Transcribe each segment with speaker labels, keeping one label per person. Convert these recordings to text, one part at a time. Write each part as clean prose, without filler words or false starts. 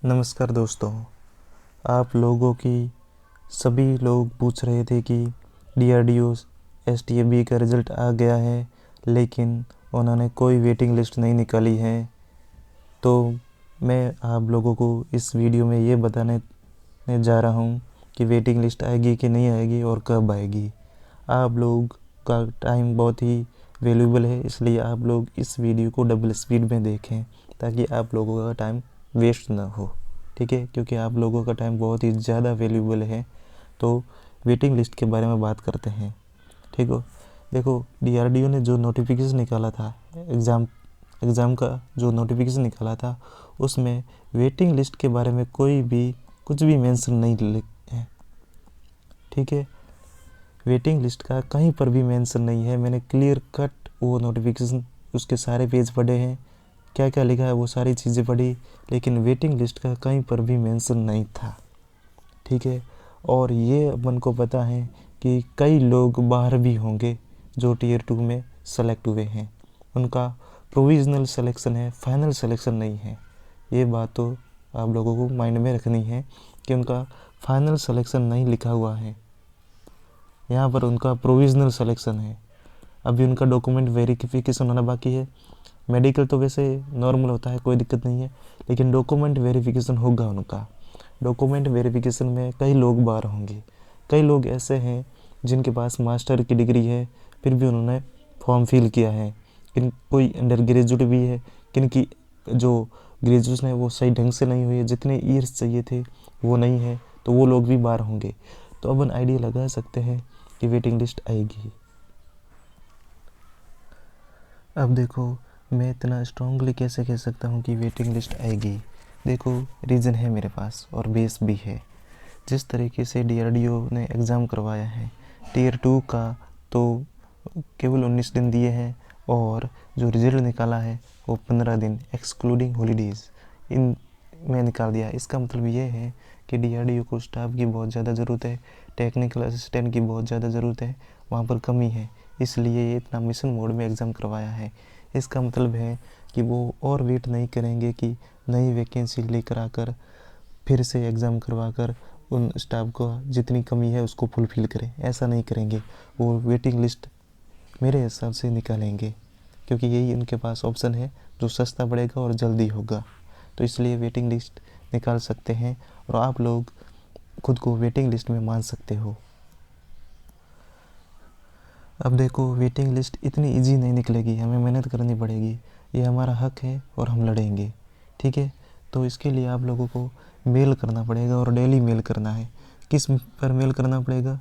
Speaker 1: नमस्कार दोस्तों। आप लोगों की सभी लोग पूछ रहे थे कि DRDO STAB का रिज़ल्ट आ गया है, लेकिन उन्होंने कोई वेटिंग लिस्ट नहीं निकाली है। तो मैं आप लोगों को इस वीडियो में ये बताने जा रहा हूँ कि वेटिंग लिस्ट आएगी कि नहीं आएगी और कब आएगी। आप लोग का टाइम बहुत ही वैल्यूबल है, इसलिए आप लोग इस वीडियो को डबल स्पीड में देखें ताकि आप लोगों का टाइम वेस्ट ना हो। ठीक है, क्योंकि आप लोगों का टाइम बहुत ही ज़्यादा वैल्यूबल है। तो वेटिंग लिस्ट के बारे में बात करते हैं। ठीक हो, देखो DRDO ने जो नोटिफिकेशन निकाला था, एग्ज़ाम का जो नोटिफिकेशन निकाला था, उसमें वेटिंग लिस्ट के बारे में कोई भी कुछ भी मेंशन नहीं है। ठीक है, वेटिंग लिस्ट का कहीं पर भी मेंशन नहीं है। मैंने क्लियर कट वो नोटिफिकेशन उसके सारे पेज पढ़े हैं, क्या क्या लिखा है वो सारी चीज़ें पढ़ी, लेकिन वेटिंग लिस्ट का कहीं पर भी मेंशन नहीं था। ठीक है, और ये अपन को पता है कि कई लोग बाहर भी होंगे जो टीयर 2 में सेलेक्ट हुए हैं, उनका प्रोविज़नल सिलेक्शन है, फाइनल सिलेक्शन नहीं है। ये बात तो आप लोगों को माइंड में रखनी है कि उनका फाइनल सिलेक्शन नहीं लिखा हुआ है, यहाँ पर उनका प्रोविज़नल सिलेक्शन है। अभी उनका डॉक्यूमेंट वेरिफिकेशन होना बाकी है। मेडिकल तो वैसे नॉर्मल होता है, कोई दिक्कत नहीं है, लेकिन डॉक्यूमेंट वेरिफिकेशन होगा उनका। डॉक्यूमेंट वेरिफिकेशन में कई लोग बाहर होंगे। कई लोग ऐसे हैं जिनके पास मास्टर की डिग्री है, फिर भी उन्होंने फॉर्म फिल किया है। कोई अंडर ग्रेजुएट भी है, किन की जो ग्रेजुएशन है वो सही ढंग से नहीं हुई है, जितने ईयर्स चाहिए थे वो नहीं है, तो वो लोग भी बाहर होंगे। तो अपन आइडिया लगा सकते हैं कि वेटिंग लिस्ट आएगी। अब देखो, मैं इतना स्ट्रांगली कैसे कह सकता हूँ कि वेटिंग लिस्ट आएगी। देखो, रीज़न है मेरे पास और बेस भी है। जिस तरीके से DRDO ने एग्ज़ाम करवाया है, टीयर 2 का तो केवल 19 दिन दिए हैं, और जो रिज़ल्ट निकाला है वो 15 दिन एक्सक्लूडिंग हॉलीडेज़ इन में निकाल दिया। इसका मतलब ये है कि DRDO को स्टाफ की बहुत ज़्यादा ज़रूरत है, टेक्निकल असिस्टेंट की बहुत ज़्यादा ज़रूरत है, वहाँ पर कमी है, इसलिए ये इतना मिशन मोड में एग्ज़ाम करवाया है। इसका मतलब है कि वो और वेट नहीं करेंगे कि नई वैकेंसी लेकर आकर फिर से एग्ज़ाम करवा कर उन स्टाफ को जितनी कमी है उसको फुलफ़िल करें। ऐसा नहीं करेंगे, वो वेटिंग लिस्ट मेरे हिसाब से निकालेंगे, क्योंकि यही उनके पास ऑप्शन है जो सस्ता पड़ेगा और जल्दी होगा। तो इसलिए वेटिंग लिस्ट निकाल सकते हैं और आप लोग खुद को वेटिंग लिस्ट में मान सकते हो। अब देखो, वेटिंग लिस्ट इतनी इजी नहीं निकलेगी, हमें मेहनत करनी पड़ेगी। ये हमारा हक है और हम लड़ेंगे। ठीक है, तो इसके लिए आप लोगों को मेल करना पड़ेगा और डेली मेल करना है। किस पर मेल करना पड़ेगा?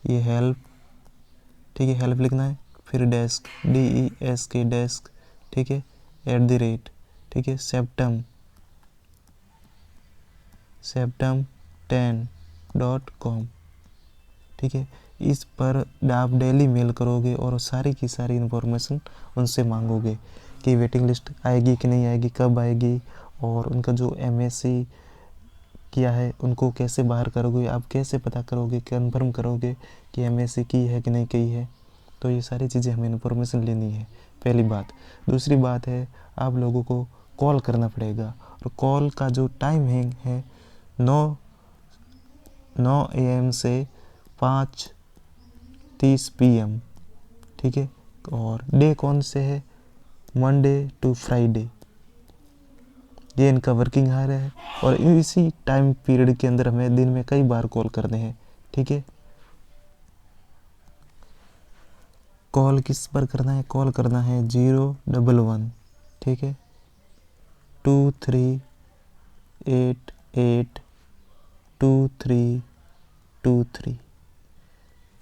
Speaker 1: ये हेल्प, ठीक है, हेल्प लिखना है, फिर डेस्क, DESK डेस्क, ठीक है, @ ठीक है, septem10.com, ठीक है। इस पर आप डेली मेल करोगे और सारी की सारी इन्फॉर्मेशन उनसे मांगोगे कि वेटिंग लिस्ट आएगी कि नहीं आएगी, कब आएगी, और उनका जो MSc किया है उनको कैसे बाहर करोगे, आप कैसे पता करोगे, कंफर्म करोगे कि MSc की है कि नहीं की है। तो ये सारी चीज़ें हमें इन्फॉर्मेशन लेनी है, पहली बात। दूसरी बात है, आप लोगों को कॉल करना पड़ेगा, और कॉल का जो टाइम है 9 AM से 5:30 PM, ठीक है। और डे कौन से है? मंडे टू फ्राइडे, ये इनका वर्किंग आवर है, और इसी टाइम पीरियड के अंदर हमें दिन में कई बार कॉल करने हैं। ठीक है, कॉल किस पर करना है? कॉल करना है 011, ठीक है, 23882323।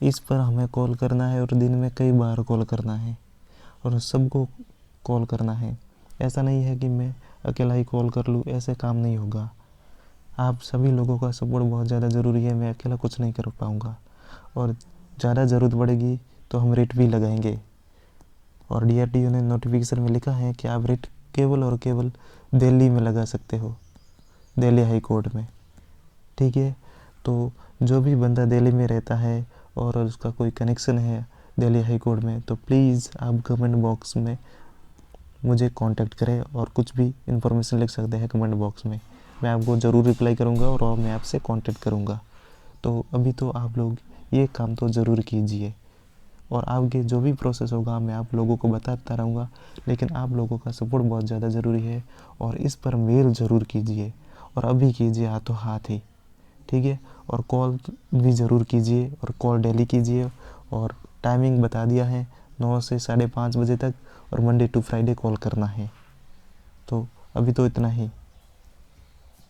Speaker 1: इस पर हमें कॉल करना है और दिन में कई बार कॉल करना है और सबको कॉल करना है। ऐसा नहीं है कि मैं अकेला ही कॉल कर लूँ, ऐसे काम नहीं होगा। आप सभी लोगों का सपोर्ट बहुत ज़्यादा ज़रूरी है, मैं अकेला कुछ नहीं कर पाऊँगा, और ज़्यादा ज़रूरत पड़ेगी तो हम रेट भी लगाएंगे। और DRDO ने नोटिफिकेशन में लिखा है कि आप रेट केवल और केवल दिल्ली में लगा सकते हो, दिल्ली हाई कोर्ट में। ठीक है, तो जो भी बंदा दिल्ली में रहता है और उसका कोई कनेक्शन है दिल्ली हाई कोर्ट में, तो प्लीज़ आप कमेंट बॉक्स में मुझे कांटेक्ट करें और कुछ भी इन्फॉर्मेशन लिख सकते हैं कमेंट बॉक्स में। मैं आपको ज़रूर रिप्लाई करूँगा और मैं आपसे कांटेक्ट करूँगा। तो अभी तो आप लोग ये काम तो ज़रूर कीजिए और आगे जो भी प्रोसेस होगा मैं आप लोगों को बताता रहूँगा, लेकिन आप लोगों का सपोर्ट बहुत ज़्यादा ज़रूरी है और इस पर मेल ज़रूर कीजिए और अभी कीजिए हाथों हाथ ही, ठीक है। और कॉल भी ज़रूर कीजिए और कॉल डेली कीजिए और टाइमिंग बता दिया है 9 से 5:30 बजे तक और मंडे टू फ्राइडे कॉल करना है। तो अभी तो इतना ही।